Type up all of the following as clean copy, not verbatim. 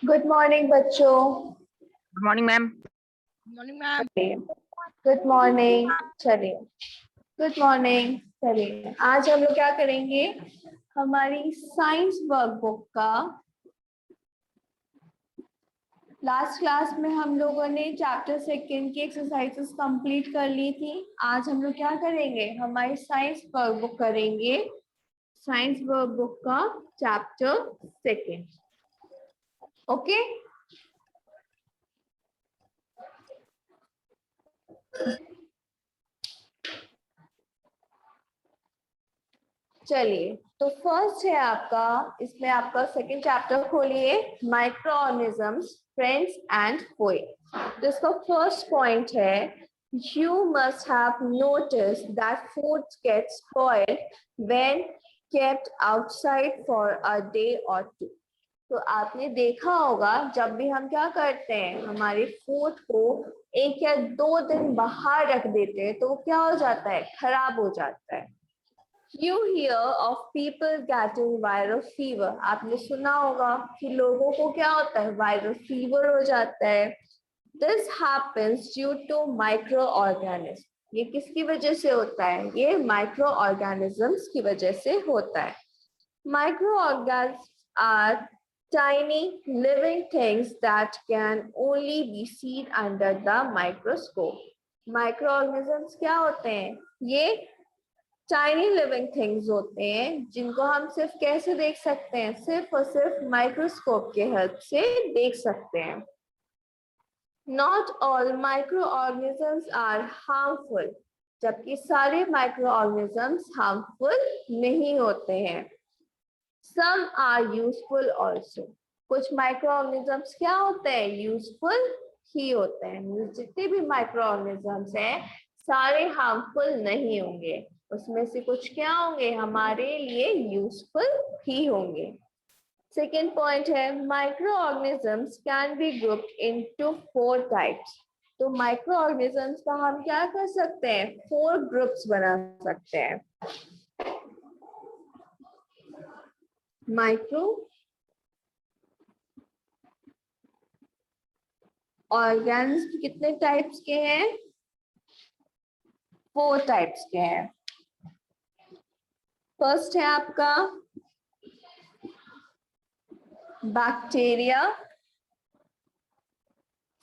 Good morning बच्चों। Good morning ma'am. Morning ma'am. Good morning. चलिए good morning. चलिए आज हम लोग क्या करेंगे, हमारी साइंस वर्कबुक का लास्ट क्लास में हम लोगों ने चैप्टर सेकंड की एक्सरसाइजेस कंप्लीट कर ली थी। आज हम लोग क्या करेंगे, हमारी साइंस वर्कबुक करेंगे, साइंस वर्कबुक का चैप्टर सेकंड। ओके चलिए, तो फर्स्ट है आपका, इसमें आपका सेकंड चैप्टर खोलिए, माइक्रो ऑर्गेनिजम्स फ्रेंड्स एंड फोए। तो इसका फर्स्ट पॉइंट है, you must have noticed that food gets spoiled when kept outside for a day और टू। तो आपने देखा होगा जब भी हम क्या करते हैं, हमारे फूड को 1 या 2 दिन बाहर रख देते हैं तो क्या हो जाता है, खराब हो जाता है। You hear of people getting viral fever। आपने सुना होगा कि लोगों को क्या होता है, वायरल फीवर हो जाता है। This happens due to microorganisms। ये किसकी वजह से होता है, ये microorganisms की वजह से होता है। Microorganisms are tiny living things that can only be seen under the microscope। Microorganisms क्या होते हैं, ये टाइनी लिविंग थिंग्स होते हैं जिनको हम सिर्फ कैसे देख सकते हैं, सिर्फ और सिर्फ माइक्रोस्कोप के हेल्प से देख सकते हैं। Not all micro organisms are harmful. जबकि सारे माइक्रो ऑर्गेनिजम्स हार्मफुल नहीं होते हैं। Some are useful also. कुछ माइक्रो ऑर्गेनिजम्स क्या होते हैं, यूजफुल ही होते हैं। जितने भी माइक्रो ऑर्गेनिजम्स हैं सारे हार्मफुल नहीं होंगे, उसमें से कुछ क्या होंगे, हमारे लिए यूजफुल ही होंगे। सेकेंड पॉइंट है, micro organisms can be grouped into 4 types. तो माइक्रो ऑर्गेनिजम्स का हम क्या कर सकते हैं, 4 ग्रुप्स बना सकते हैं। माइक्रो ऑर्गेनिज्म कितने टाइप्स के हैं, 4 टाइप्स के हैं। फर्स्ट है आपका बैक्टीरिया,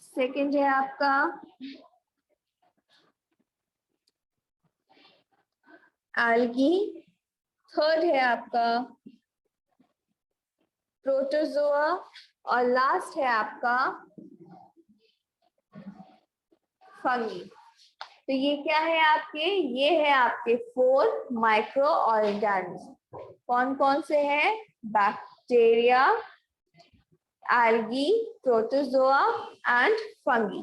सेकंड है आपका एल्गी, थर्ड है आपका प्रोटोजोआ और लास्ट है आपका फंगी। तो ये क्या है आपके, ये है आपके 4 माइक्रो ऑर्गेनिज्म। कौन कौन से हैं, bacteria, algae, protozoa and fungi.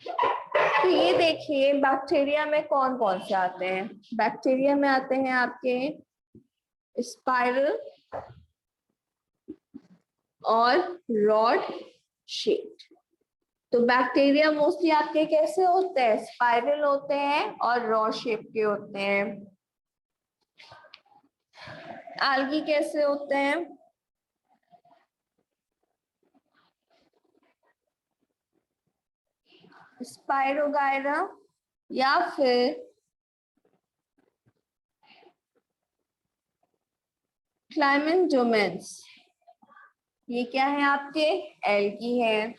तो ये देखिए बैक्टीरिया में कौन कौन से आते हैं। बैक्टीरिया में आते हैं आपके स्पाइरल और रॉड शेप्ड। तो बैक्टीरिया मोस्टली आपके कैसे होते हैं, स्पाइरल होते हैं और रॉड शेप के होते हैं। एल्गी कैसे होते हैं, स्पाइरोगायरा या फिर क्लाइमेंडोमेंस। ये क्या है आपके, एल्गी है।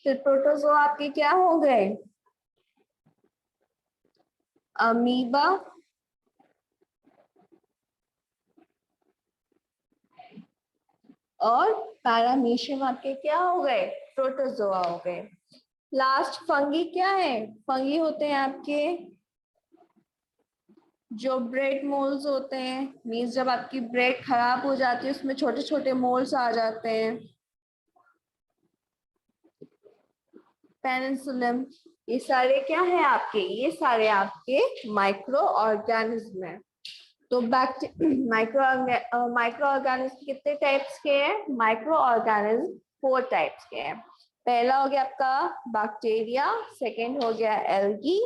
फिर प्रोटोजोआ आपके क्या हो गए, अमीबा और पैरामीशियम आपके क्या हो गए, प्रोटोजोआ हो गए। लास्ट फंगी क्या है, फंगी होते हैं आपके जो ब्रेड मोल्स होते हैं, मीन्स जब आपकी ब्रेड खराब हो जाती है उसमें छोटे छोटे मोल्स आ जाते हैं। पेनिसिलिन, ये सारे क्या है आपके, ये सारे आपके माइक्रो ऑर्गेनिज्म है। तो माइक्रो ऑर्गेनिज्म कितने टाइप्स के हैं, माइक्रो ऑर्गेनिज्म 4 टाइप्स के हैं। पहला हो गया आपका बैक्टीरिया, सेकंड हो गया एल्गी,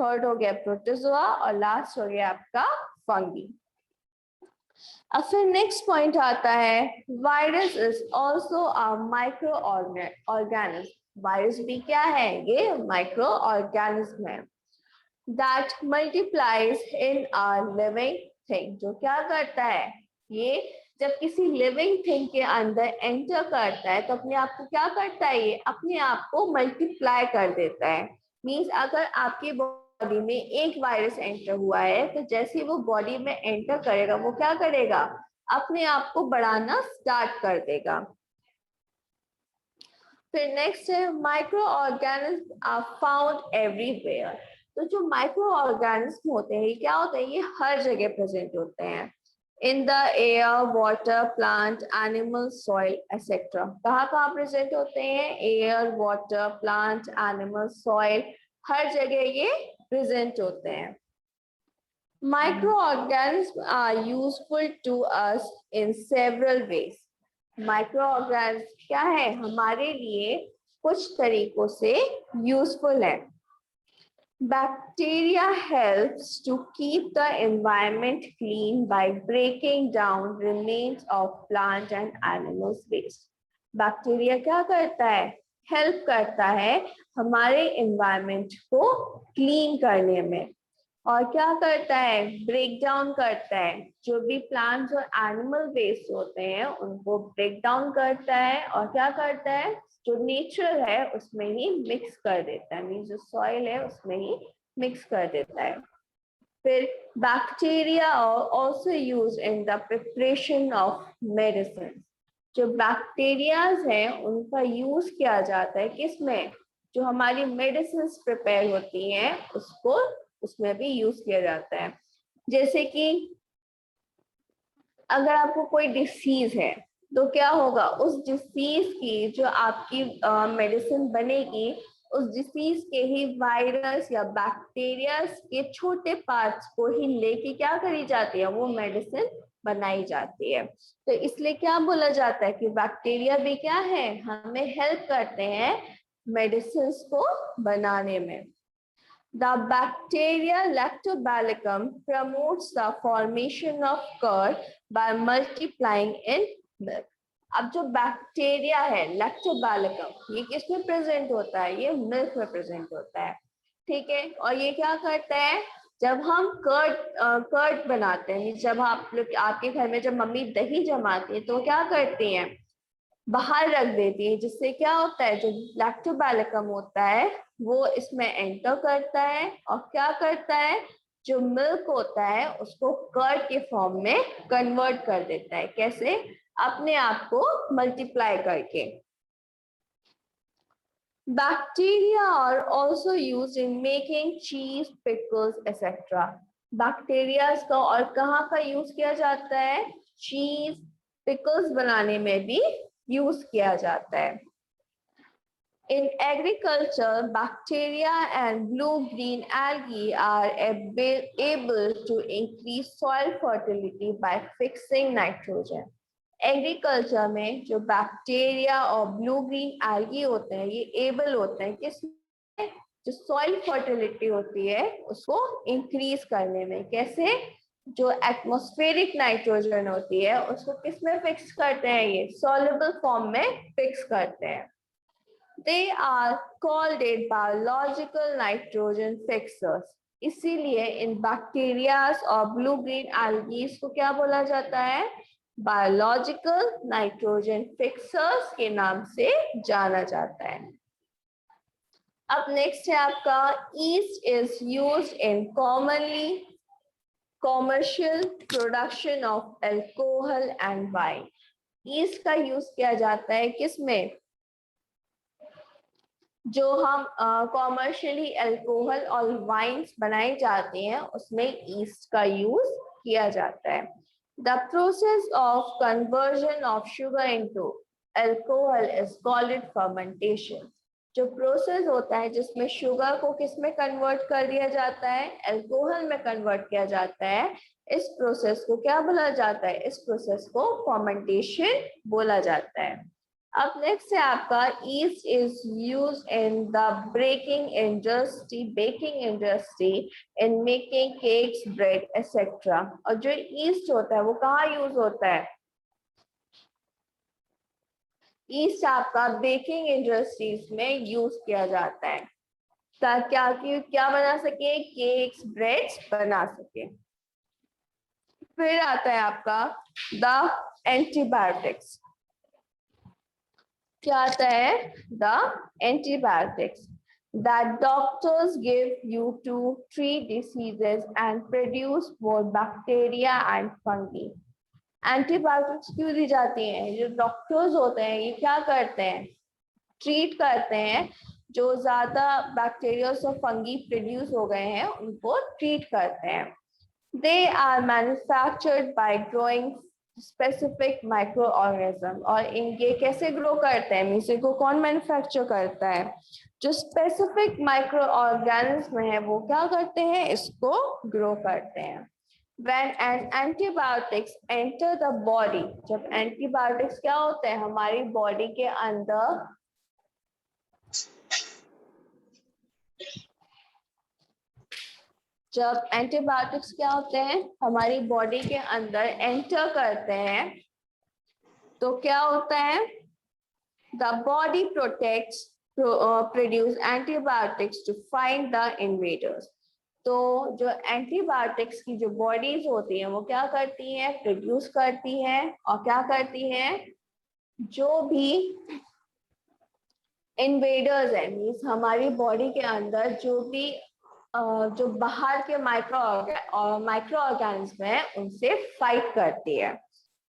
थर्ड हो गया प्रोटोजोआ और लास्ट हो गया आपका फंगी। अब फिर नेक्स्ट पॉइंट आता है, virus is also a micro organism. Virus भी क्या है, ये माइक्रो ऑर्गेनिज्म है that multiplies in a living thing. जो क्या करता है, ये जब किसी लिविंग थिंग के अंदर एंटर करता है तो अपने आप को क्या करता है, ये अपने आप को मल्टीप्लाई कर देता है। मींस अगर आपकी बॉडी में एक वायरस एंटर हुआ है तो जैसे ही वो बॉडी में एंटर करेगा वो क्या करेगा, अपने आप को बढ़ाना स्टार्ट कर देगा। फिर नेक्स्ट है, micro organism are found everywhere. तो जो माइक्रो ऑर्गेनिज्म होते हैं, ये क्या होते हैं, ये हर जगह प्रेजेंट होते हैं। In the air, water, plant, animal, soil etcetera. कहाँ कहाँ प्रेजेंट होते हैं, air, water, plant, animal, soil, हर जगह ये प्रेजेंट होते हैं। Microorganisms are useful to us in several ways. Microorganisms क्या है, हमारे लिए कुछ तरीकों से यूजफुल है। Bacteria helps to keep the environment clean by breaking down remains of plant and animals waste. Bacteria क्या करता है, हेल्प करता है हमारे एनवायरनमेंट को क्लीन करने में, और क्या करता है, ब्रेक डाउन करता है। जो भी प्लांट्स और एनिमल वेस्ट होते हैं उनको ब्रेक डाउन करता है और क्या करता है, जो नेचर है उसमें ही मिक्स कर देता है, मीन जो सॉइल है उसमें ही मिक्स कर देता है। फिर bacteria also use in the preparation of medicine. जो बैक्टीरियाज हैं उनका यूज किया जाता है किसमें, जो हमारी मेडिसिन प्रिपेयर होती हैं उसको उसमें भी यूज किया जाता है। जैसे कि अगर आपको कोई डिसीज है तो क्या होगा, उस डिसीज की जो आपकी मेडिसिन बनेगी, उस डिसीज के ही वायरस या बैक्टीरिया के छोटे पार्ट्स को ही लेके क्या करी जाती है, वो मेडिसिन बनाई जाती है। तो इसलिए क्या बोला जाता है कि बैक्टीरिया भी क्या है, हमें हेल्प करते हैं मेडिसिन को बनाने में। The bacteria Lactobacillus promotes the formation of curd by multiplying in milk. अब जो बैक्टीरिया है लैक्टोबैसिलस, ये किस में प्रेजेंट होता है, ये मिल्क में प्रेजेंट होता है, ठीक है। और ये क्या करता है, जब हम कर्ड बनाते हैं, जब आप लोग आपके घर में जब मम्मी दही जमाती है तो क्या करती हैं, बाहर रख देती है, जिससे क्या होता है, जो लैक्टोबैसिलस होता है वो इसमें एंटर करता है और क्या करता है, जो मिल्क होता है उसको कर्ड के फॉर्म में कन्वर्ट कर देता है। कैसे, अपने आप को मल्टीप्लाई करके। Bacteria are also use in making cheese, pickles etcetera. Bacteria का और कहाँ का यूज किया जाता है, चीज, पिकल्स बनाने में भी यूज किया जाता है। In agriculture, bacteria and blue-green algae are able to increase soil fertility by fixing nitrogen. Agriculture में जो बैक्टीरिया और ब्लू ग्रीन एल्गी होते हैं, ये एबल होते हैं किस, जो सॉइल फर्टिलिटी होती है उसको इंक्रीज करने में। कैसे, जो एटमॉस्फेरिक नाइट्रोजन होती है उसको किस में फिक्स करते हैं, ये सॉल्युबल फॉर्म में फिक्स करते हैं। They are called it biological nitrogen fixers. इसीलिए इन बैक्टीरियाज और ब्लू ग्रीन एल्गीज को क्या बोला जाता है, बायोलॉजिकल नाइट्रोजन फिक्सर्स के नाम से जाना जाता है। अब नेक्स्ट है आपका, east is used in commonly commercial production of alcohol and wine. East का यूज किया जाता है किसमें, जो हम कॉमर्शियली अल्कोहल और वाइन्स बनाई जाती हैं उसमें ईस्ट का यूज किया जाता है। The process of conversion of sugar into alcohol is called fermentation. जो प्रोसेस होता है जिसमें शुगर को किस में कन्वर्ट कर दिया जाता है, अल्कोहल में कन्वर्ट किया जाता है, इस प्रोसेस को क्या बोला जाता है, इस प्रोसेस को फर्मेंटेशन बोला जाता है। अब नेक्स्ट है आपका east is use in the baking industry in making cakes, bread etcetera. और जो ईस्ट होता है वो कहाँ यूज होता है? ईस्ट आपका बेकिंग इंडस्ट्रीज में यूज किया जाता है ताकि क्या बना सके? केक्स, ब्रेड्स बना सके। फिर आता है आपका द एंटीबायोटिक्स। क्या आता है? The antibiotics that doctors give you to treat diseases and produce more bacteria and fungi. Antibiotics क्यों दी जाती हैं? जो डॉक्टर्स होते हैं ये क्या करते हैं? ट्रीट करते हैं। जो ज्यादा बैक्टीरिया और फंगी प्रोड्यूस हो गए हैं उनको ट्रीट करते हैं। They are manufactured by growing specific micro organism. और इनके कैसे ग्रो करते हैं? मीन्स इनको कौन मैन्युफैक्चर करता है? जो स्पेसिफिक माइक्रो ऑर्गेनिज्म है वो क्या करते हैं? इसको ग्रो करते हैं। When an antibiotics enter the body, जब एंटीबायोटिक्स क्या होते हैं हमारी बॉडी के अंदर जब एंटीबायोटिक्स क्या होते हैं हमारी बॉडी के अंदर एंटर करते हैं तो क्या होता है? The body protects produce antibiotics to find the invaders. तो जो एंटीबायोटिक्स की जो बॉडीज होती हैं वो क्या करती हैं? प्रोड्यूस करती हैं। और क्या करती हैं? जो भी इन्वेडर्स है, मीन्स हमारी बॉडी के अंदर जो भी जो बाहर के माइक्रो ऑर्गेनिज्म है उनसे फाइट करती है।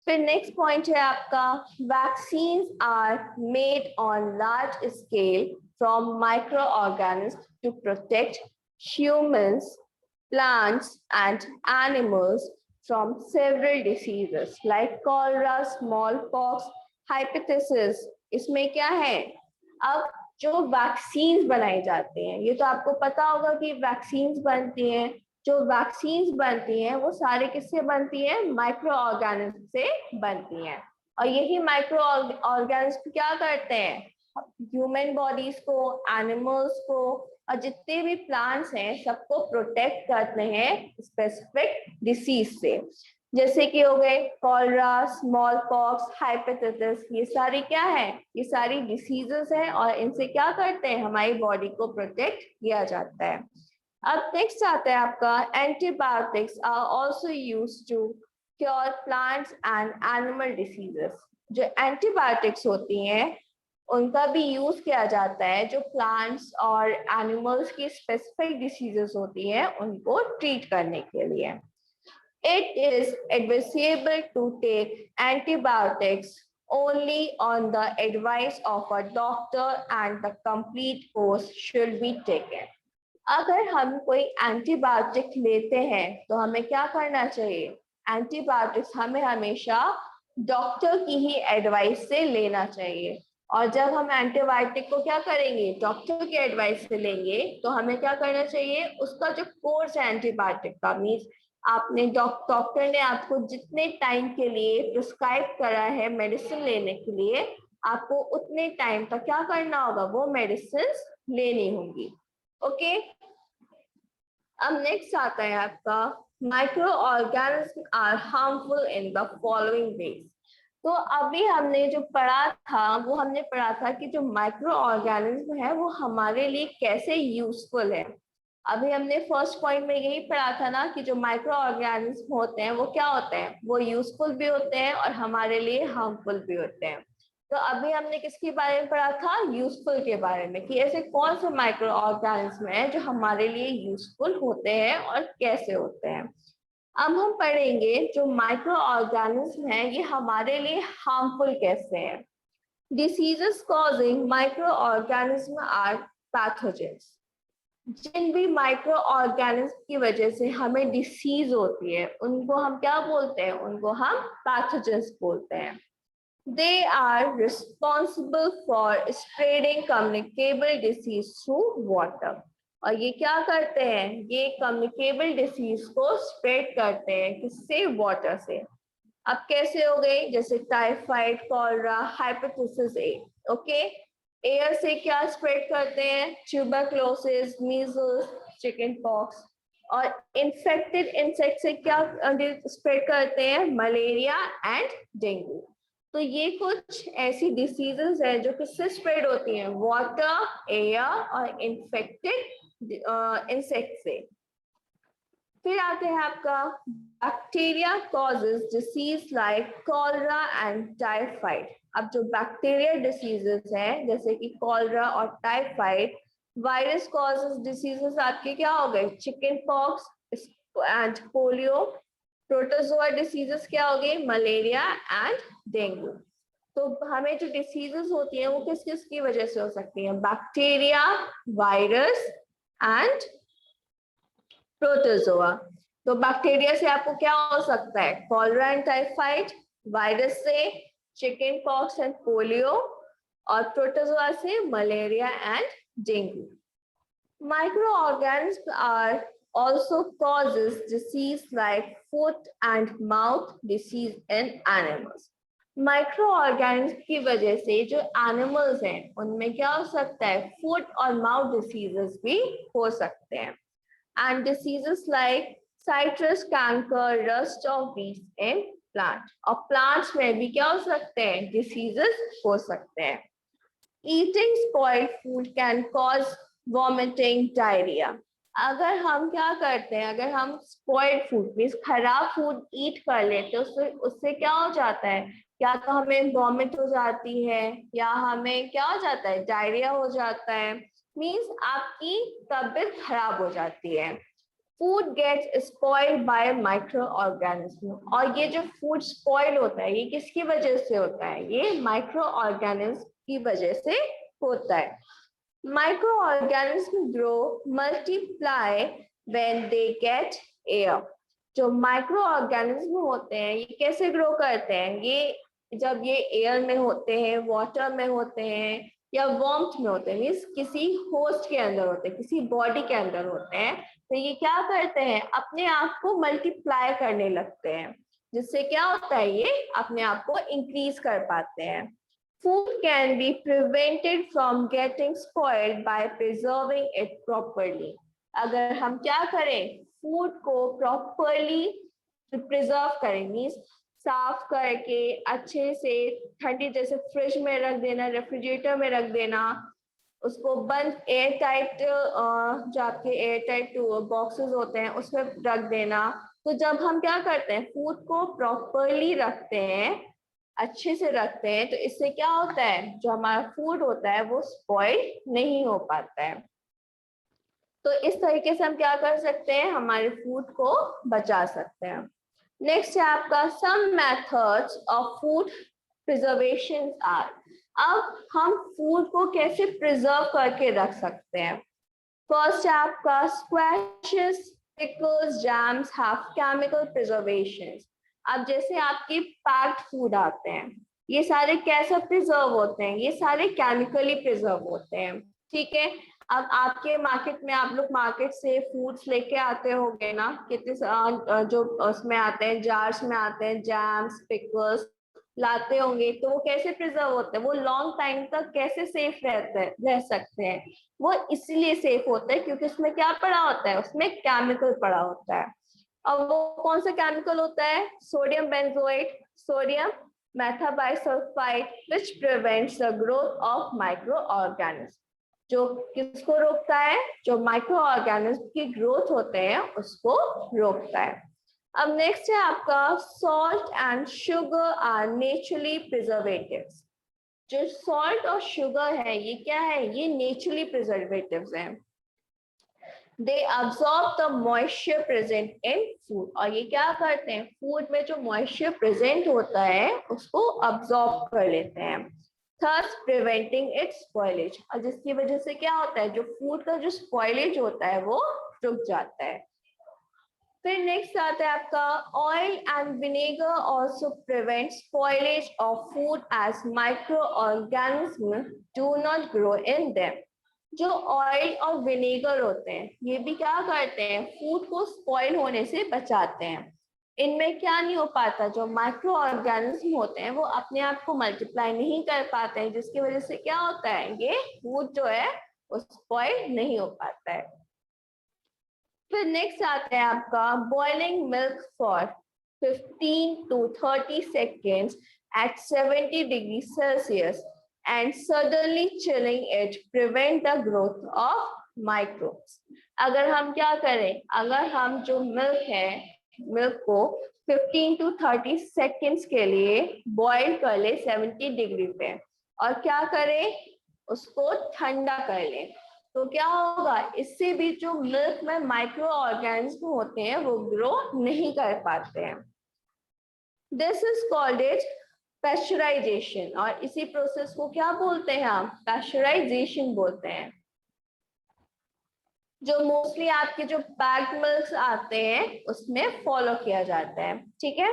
फिर नेक्स्ट पॉइंट है आपका vaccines are made on large scale from micro organism to protect humans, plants and animals from several diseases like cholera, small pox, hepatitis. इसमें क्या है? अब जो वैक्सीन्स बनाई जाती हैं ये तो आपको पता होगा कि वैक्सीन्स बनती हैं। जो वैक्सीन्स बनती हैं वो सारे किससे बनती हैं? माइक्रो ऑर्गेनिज्म से बनती हैं। और यही माइक्रो ऑर्गेनिज्म क्या करते हैं? ह्यूमन बॉडीज को, एनिमल्स को और जितने भी प्लांट्स हैं सबको प्रोटेक्ट करते हैं स्पेसिफिक डिसीज से। जैसे कि हो गए कॉलरा, स्मॉल पॉक्स, हाइपेटाइटिस। ये सारी क्या है? ये सारी डिसीजेस हैं और इनसे क्या करते हैं? हमारी बॉडी को प्रोटेक्ट किया जाता है। अब नेक्स्ट आता है आपका antibiotics are also used to cure plants and animal diseases. जो एंटीबायोटिक्स होती हैं उनका भी यूज किया जाता है जो प्लांट्स और एनिमल्स की स्पेसिफिक डिसीजेस होती हैं उनको ट्रीट करने के लिए। It is advisable to take antibiotics only on the advice of a doctor and the complete course should be taken. अगर हम कोई एंटीबायोटिक लेते हैं तो हमें क्या करना चाहिए? एंटीबायोटिक्स हमें हमेशा डॉक्टर की ही एडवाइस से लेना चाहिए। और जब हम एंटीबायोटिक को क्या करेंगे? डॉक्टर की एडवाइस से लेंगे तो हमें क्या करना चाहिए? उसका जो कोर्स है एंटीबायोटिक का, मीन्स आपने डॉक्टर ने आपको जितने टाइम के लिए प्रिस्क्राइब करा है मेडिसिन लेने के लिए आपको उतने टाइम तक क्या करना होगा? वो मेडिसिन लेनी होंगी। ओके, अब नेक्स्ट आता है आपका micro organism are harmful in the following ways. तो अभी हमने जो पढ़ा था वो हमने पढ़ा था कि जो माइक्रो ऑर्गेनिज्म है वो हमारे लिए कैसे यूजफुल है। अभी हमने फर्स्ट पॉइंट में यही पढ़ा था ना कि जो माइक्रो ऑर्गेनिज्म होते हैं वो क्या होते हैं? वो यूजफुल भी होते हैं और हमारे लिए हार्मफुल भी होते हैं। तो अभी हमने किसके बारे में पढ़ा था? यूजफुल के बारे में, कि ऐसे कौन से माइक्रो ऑर्गेनिज्म है जो हमारे लिए यूजफुल होते हैं और कैसे होते हैं। अब हम पढ़ेंगे जो माइक्रो ऑर्गेनिज्म है ये हमारे लिए हार्मफुल कैसे हैं। Diseases causing micro organism are pathogens. जिन भी माइक्रो ऑर्गेनिज्म की वजह से हमें डिसीज होती है उनको हम क्या बोलते हैं? उनको हम पैथोजेंस बोलते हैं। They are responsible for spreading communicable disease through water. और ये क्या करते हैं? ये कम्युनिकेबल डिसीज को स्प्रेड करते हैं किससे? वाटर से। अब कैसे हो गए, जैसे typhoid, cholera, hepatitis A. Okay, air से क्या स्प्रेड करते हैं, ट्यूबरक्लोसिस, मीजल्स, चिकन पॉक्स। और इन्फेक्टेड इंसेक्ट से क्या स्प्रेड करते हैं, मलेरिया एंड डेंगू। तो ये कुछ ऐसी डिसीजेस है जो किससे स्प्रेड होती हैं, वाटर, एयर और इन्फेक्टेड इंसेक्ट से। फिर आते हैं आपका bacteria causes disease like cholera and typhoid. अब जो बैक्टीरिया डिसीजेस हैं जैसे कि कॉलरा और टाइफाइड, वायरस कॉजेज डिसीजेस आपके क्या हो गए, chicken pox and polio. Protozoa diseases क्या हो गए, मलेरिया एंड डेंगू। तो हमें जो डिसीजेस होती हैं वो किस किस की वजह से हो सकती हैं, बैक्टीरिया, वायरस एंड प्रोटोजोआ। तो बैक्टीरिया से आपको क्या हो सकता है, कॉलरा एंड टाइफाइड, वायरस से चिकन पॉक्स एंड पोलियो, और प्रोटोजोआ से malaria and dengue. Microorganisms are also causes disease like foot and mouth disease in animals. Microorganisms की वजह से जो एनिमल्स हैं उनमें क्या हो सकता है, फुट और माउथ डिसीजेस भी हो सकते हैं। And diseases like citrus canker, rust of leaves in plant. और plants में भी क्या हो सकते हैं, diseases हो सकते हैं। Eating spoiled food can cause vomiting, diarrhea. अगर हम क्या करते हैं, अगर हम स्पॉइल्ड फूड मीन्स खराब फूड ईट कर लेते हैं, उससे उससे क्या हो जाता है, या तो हमें वॉमिट हो जाती है या हमें क्या हो जाता है, डायरिया हो जाता है, मीन्स आपकी तबीयत खराब हो जाती है। Food gets spoiled by micro organism. और ये जो फूड स्पॉइल होता है ये किसकी वजह से होता है, ये माइक्रो ऑर्गेनिज्म की वजह से होता है। Microorganisms grow, multiply when they get air. जो माइक्रो ऑर्गेनिज्म होते हैं ये कैसे ग्रो करते हैं, ये जब ये एयर में होते हैं, वाटर में होते हैं या वार्मथ में होते हैं, मीन्स किसी होस्ट के अंदर होते हैं, किसी बॉडी के अंदर होते हैं, तो ये क्या करते हैं, अपने आप को मल्टीप्लाई करने लगते हैं, जिससे क्या होता है, ये अपने आप को इंक्रीज कर पाते हैं। Food can be prevented from getting spoiled by preserving it properly. अगर हम क्या करें, फूड को प्रॉपरली प्रिजर्व करें, मीन्स साफ करके अच्छे से ठंडी, जैसे फ्रिज में रख देना, रेफ्रिजरेटर में रख देना, उसको बंद एयर टाइट, जो आपके एयर टाइट बॉक्सेस होते हैं उसमें रख देना। तो जब हम क्या करते हैं, फूड को प्रॉपरली रखते हैं, अच्छे से रखते हैं, तो इससे क्या होता है, जो हमारा फूड होता है वो स्पॉइल नहीं हो पाता है। तो इस तरीके से हम क्या कर सकते हैं, हमारे फूड को बचा सकते हैं। नेक्स्ट है आपका some methods of food preservation are. अब हम फूड को कैसे प्रिजर्व करके रख सकते हैं। फर्स्ट है आपका squashes, pickles, jams have chemical preservation. अब जैसे आपके पैक्ड फूड आते हैं, ये सारे कैसे प्रिजर्व होते हैं, ये सारे केमिकली प्रिजर्व होते हैं, ठीक है। अब आपके मार्केट में, आप लोग मार्केट से फूड्स लेके आते होंगे ना, कितने जो उसमें आते हैं, जार्स में आते हैं, जैम्स, पिकल्स लाते होंगे, तो वो कैसे प्रिजर्व होते हैं, वो लॉन्ग टाइम तक कैसे सेफ रह सकते हैं, वो इसलिए सेफ होता है क्योंकि उसमें क्या पड़ा होता है, उसमें केमिकल पड़ा होता है। और वो कौन सा केमिकल होता है, sodium benzoate, sodium metabisulphite, which prevents the growth of micro organism. जो किसको रोकता है, जो माइक्रो ऑर्गेनिज्म की ग्रोथ होते हैं उसको रोकता है। अब नेक्स्ट है आपका salt and sugar are naturally preservatives. जो सॉल्ट और शुगर है ये क्या है, ये नेचुरली प्रिजर्वेटिव्स हैं। They absorb the moisture present in food। और ये क्या करते हैं, फूड में जो मॉइस्चर प्रेजेंट होता है उसको अब्सॉर्ब कर लेते हैं, thus preventing its spoilage। और जिसकी वजह से क्या होता है, जो फूड का जो स्पॉइलेज होता है वो रुक जाता है। फिर नेक्स्ट आता है आपका oil and vinegar also prevent spoilage of food as micro organism do not grow in them. जो ऑयल और विनेगर होते हैं ये भी क्या करते हैं, फूड को स्पॉइल होने से बचाते हैं। इनमें क्या नहीं हो पाता, जो माइक्रो ऑर्गेनिज्म होते हैं वो अपने आप को मल्टीप्लाई नहीं कर पाते हैं, जिसकी वजह से क्या होता है, ये फूड जो है वो स्पॉइल नहीं हो पाता है। फिर नेक्स्ट आता है आपका boiling milk for 15 to 30 seconds at 70 degrees Celsius and suddenly chilling it prevent the growth of microbes। अगर हम क्या करें, अगर हम जो मिल्क है, मिल्क को 15 to 30 seconds के लिए बॉइल कर ले 70 डिग्री पे, और क्या करें, उसको ठंडा कर लें, तो क्या होगा, इससे भी जो मिल्क में माइक्रो ऑर्गेनिज्म होते हैं वो ग्रो नहीं कर पाते हैं। This is called it pasteurisation, और इसी प्रोसेस को क्या बोलते हैं हम, पैस्चराइजेशन बोलते हैं, जो मोस्टली आपके जो पैक्ड मिल्क आते हैं उसमें फॉलो किया जाता है। ठीक है,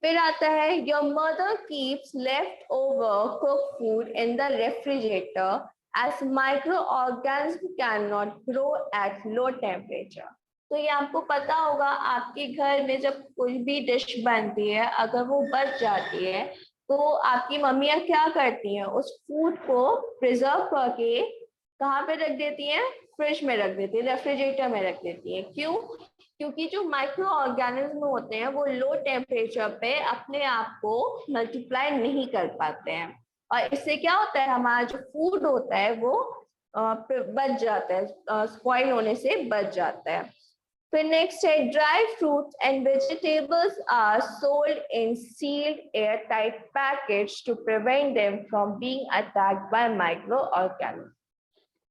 फिर आता है your mother keeps left over cook food in the refrigerator as microorganisms cannot grow at low temperature। तो ये आपको पता होगा, आपके घर में जब कोई भी डिश बनती है अगर वो बच जाती है तो आपकी मम्मियाँ क्या करती हैं, उस फूड को प्रिजर्व करके कहाँ पे रख देती हैं, फ्रिज में रख देती है, रेफ्रिजरेटर में रख देती है। क्यों? क्योंकि जो माइक्रो ऑर्गेनिज्म होते हैं वो लो टेम्परेचर पे अपने आप को मल्टीप्लाई नहीं कर पाते हैं, और इससे क्या होता है, हमारा जो फूड होता है वो बच जाता है, स्पॉइल होने से बच जाता है। फिर नेक्स्ट है dry fruits and vegetables are sold in sealed air tight packets to prevent them from being attacked by micro organism.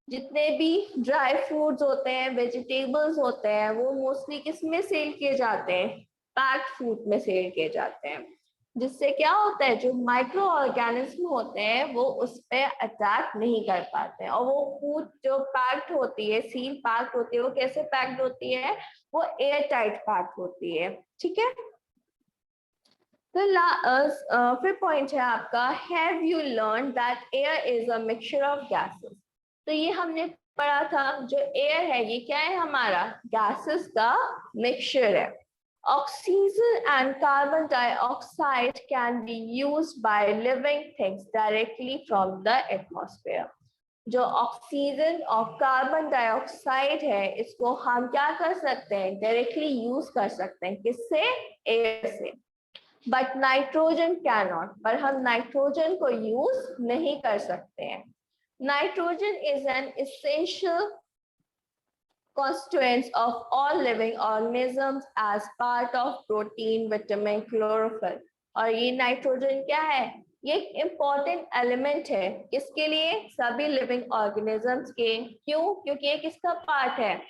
जितने भी ड्राई फ्रूट्स होते हैं, वेजिटेबल्स होते हैं, वो मोस्टली किस में सेल किए जाते हैं, पैक्ड फूड में सेल किए जाते हैं, जिससे क्या होता है, जो माइक्रो ऑर्गेनिज्म होते हैं वो उस पर अटैक नहीं कर पाते हैं, और वो फूड जो पैक्ड होती है, सील पैक्ड होती है, वो कैसे पैक्ड होती है, वो एयर टाइट पैक्ड होती है। ठीक है, फिर पॉइंट है आपका, have you learn that air is a mixture of gases. तो ये हमने पढ़ा था, जो एयर है ये क्या है, हमारा गैसेस का मिक्सचर है। Oxygen and carbon dioxide can be used by living things directly from the atmosphere। जो ऑक्सीजन और कार्बन डाइऑक्साइड है इसको हम क्या कर सकते हैं, डायरेक्टली यूज कर सकते हैं, किससे, एयर से। बट नाइट्रोजन कैन नॉट, पर हम नाइट्रोजन को यूज नहीं कर सकते हैं। Nitrogen is an essential constituents of all living organisms as part of protein, vitamin, chlorophyll। और ये नाइट्रोजन क्या है, ये एक इम्पॉर्टेंट एलिमेंट है, किसके लिए, सभी लिविंग ऑर्गेनिजम्स के। क्यों? क्योंकि ये किसका पार्ट है,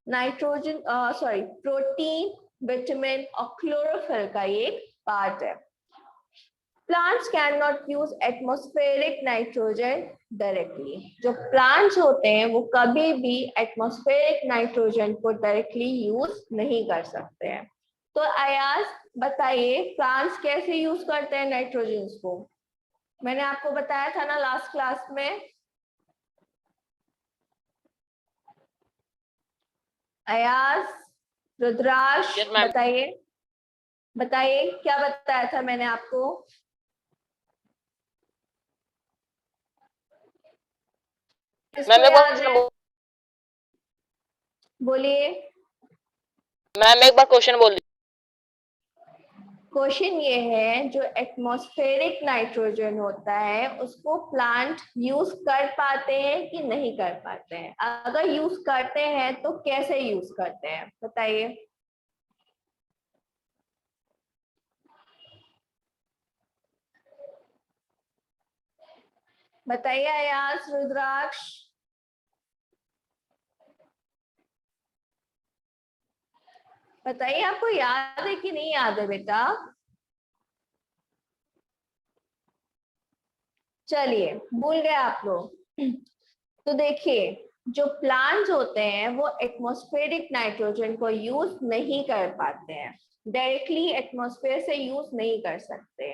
नाइट्रोजन प्रोटीन, विटामिन और क्लोरोफिल का ये पार्ट है। Plants can not use atmospheric nitrogen directly. जो प्लांट्स होते हैं वो कभी भी एटमॉस्फेरिक नाइट्रोजन को डायरेक्टली यूज नहीं कर सकते हैं। तो अयाज बताइए, प्लांट्स कैसे यूज करते हैं नाइट्रोजन को? मैंने आपको बताया था ना लास्ट क्लास में। अयाज, रुद्राक्ष, Yes, ma'am. बताइए बताइए क्या बताया था मैंने आपको? किसको मैम एक बार याद है, बोलिए। मैम एक बार क्वेश्चन बोल क्वेश्चन ये है, जो एटमॉस्फेरिक नाइट्रोजन होता है उसको प्लांट यूज कर पाते हैं कि नहीं कर पाते हैं? अगर यूज करते हैं तो कैसे यूज करते हैं, बताइए। बताइए अयास, रुद्राक्ष, बताइए आपको याद है कि नहीं याद है बेटा? चलिए, भूल गए आप लोग। तो देखिए, जो प्लांट्स होते हैं वो एटमॉस्फेरिक नाइट्रोजन को यूज नहीं कर पाते हैं, डायरेक्टली एटमॉस्फेयर से यूज नहीं कर सकते।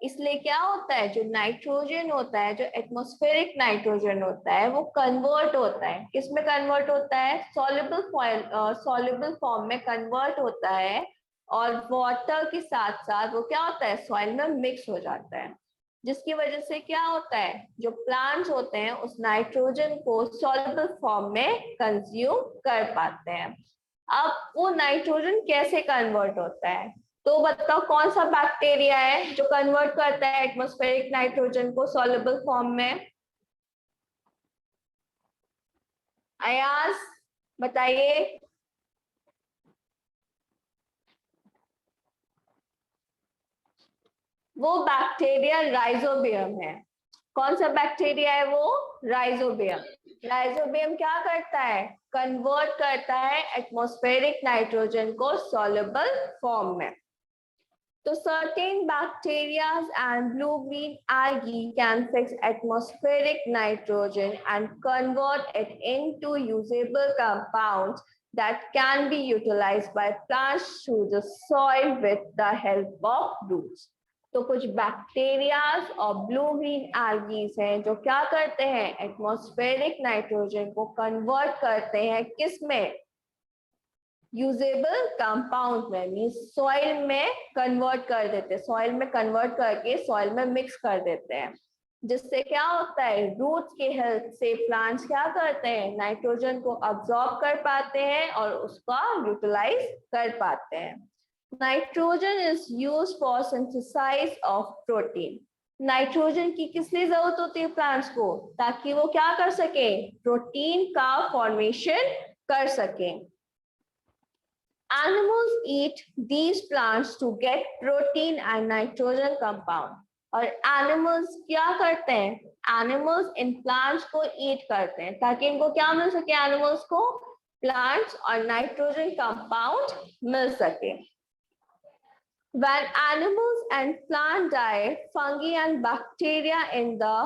इसलिए क्या होता है, जो नाइट्रोजन होता है, जो एटमॉस्फेरिक नाइट्रोजन होता है, वो कन्वर्ट होता है, किसमें कन्वर्ट होता है, सॉल्युबल फॉर्म में कन्वर्ट होता है, और वाटर के साथ साथ वो क्या होता है, सॉइल में मिक्स हो जाता है, जिसकी वजह से क्या होता है, जो प्लांट्स होते हैं उस नाइट्रोजन को सॉल्युबल फॉर्म में कंज्यूम कर पाते हैं। अब वो नाइट्रोजन कैसे कन्वर्ट होता है, तो बताओ कौन सा बैक्टीरिया है जो कन्वर्ट करता है एटमॉस्फेरिक नाइट्रोजन को सॉल्युबल फॉर्म में? अयास बताइए। वो बैक्टीरिया राइजोबियम है। कौन सा बैक्टीरिया है वो? राइजोबियम। राइजोबियम क्या करता है, कन्वर्ट करता है एटमॉस्फेरिक नाइट्रोजन को सॉल्युबल फॉर्म में। So certain bacteria and blue-green algae can fix atmospheric nitrogen and convert it into usable compounds that can be utilized by plants through the soil with the help of roots. तो कुछ bacterias और blue green algae हैं जो क्या करते हैं, atmospheric nitrogen को convert करते हैं किस में, यूजेबल कंपाउंड में, मींस सॉइल में कन्वर्ट कर देते हैं, सॉइल में कन्वर्ट करके सॉइल में मिक्स कर देते हैं, जिससे क्या होता है, रूट्स के हेल्प से प्लांट्स क्या करते हैं, नाइट्रोजन को अब्सॉर्ब कर पाते हैं और उसका यूटिलाइज कर पाते हैं। Nitrogen is used for synthesise of protein. Nitrogen की किस लिए जरूरत होती है प्लांट्स को, ताकि वो क्या कर सके, प्रोटीन का फॉर्मेशन कर सके। Animals eat these plants to get protein and nitrogen compound. और animals क्या करते हैं, animals इन plants को eat करते हैं ताकि इनको क्या मिल सके, animals को plants और nitrogen compound मिल सके। When animals and plant die, fungi and bacteria in the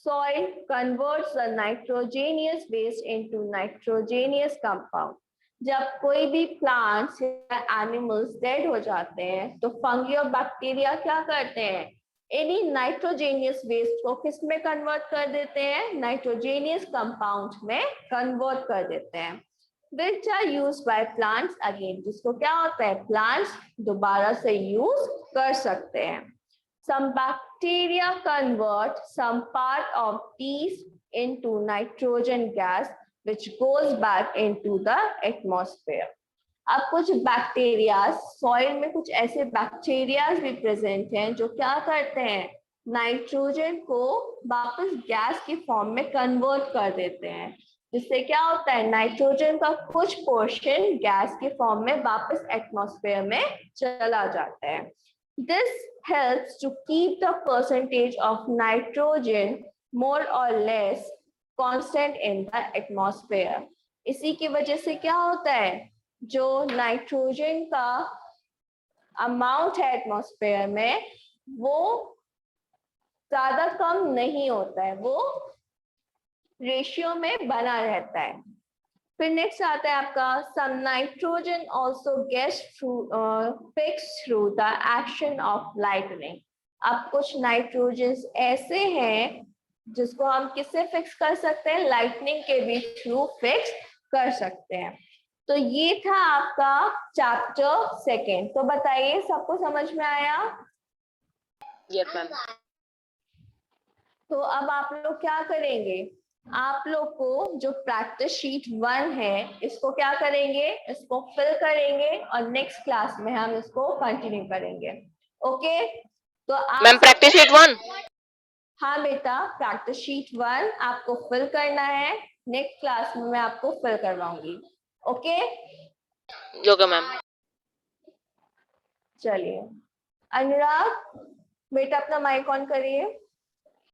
soil converts the nitrogenous waste into nitrogenous compound. जब कोई भी प्लांट्स या एनिमल्स डेड हो जाते हैं तो फंगी और बैक्टीरिया क्या करते हैं, इन्हीं नाइट्रोजेनियस वेस्ट को किस में कन्वर्ट कर देते हैं, नाइट्रोजेनियस कंपाउंड में कन्वर्ट कर देते हैं, which are used by plants again, जिसको क्या होता है, प्लांट्स दोबारा से यूज कर सकते हैं। Some bacteria convert some part of these into nitrogen gas, which goes back into the atmosphere. अब कुछ बैक्टीरियाज, सॉइल में कुछ ऐसे बैक्टीरियाज भी प्रेजेंट हैं जो क्या करते हैं, नाइट्रोजन को वापस गैस की फॉर्म में कन्वर्ट कर देते हैं, जिससे क्या होता है, नाइट्रोजन का कुछ पोर्शन गैस की फॉर्म में वापस एटमॉस्फेयर में चला जाता है। This helps to keep the percentage of nitrogen more or less constant in the atmosphere. इसी की वजह से क्या होता है, जो नाइट्रोजन का अमाउंट है एटमॉस्फेयर में वो ज्यादा कम नहीं होता है, वो रेशियो में बना रहता है। फिर नेक्स्ट आता है आपका, some nitrogen also gets fixed through the action of lightning. अब कुछ नाइट्रोजन ऐसे हैं जिसको हम किससे फिक्स कर सकते हैं, लाइटनिंग के भी थ्रू फिक्स कर सकते हैं। तो ये था आपका चैप्टर सेकेंड। तो बताइए सबको समझ में आया? Yes ma'am. तो अब आप लोग क्या करेंगे, आप लोग को जो प्रैक्टिस शीट 1 है इसको क्या करेंगे, इसको फिल करेंगे और नेक्स्ट क्लास में हम इसको कंटिन्यू करेंगे। ओके, तो मैम प्रैक्टिस शीट 1, हाँ बेटा, प्रैक्टिस शीट 1 आपको फिल करना है, नेक्स्ट क्लास में मैं आपको फिल करवाऊंगी। Okay yoga ma'am. चलिए, अनुराग बेटा अपना माइक ऑन करिए।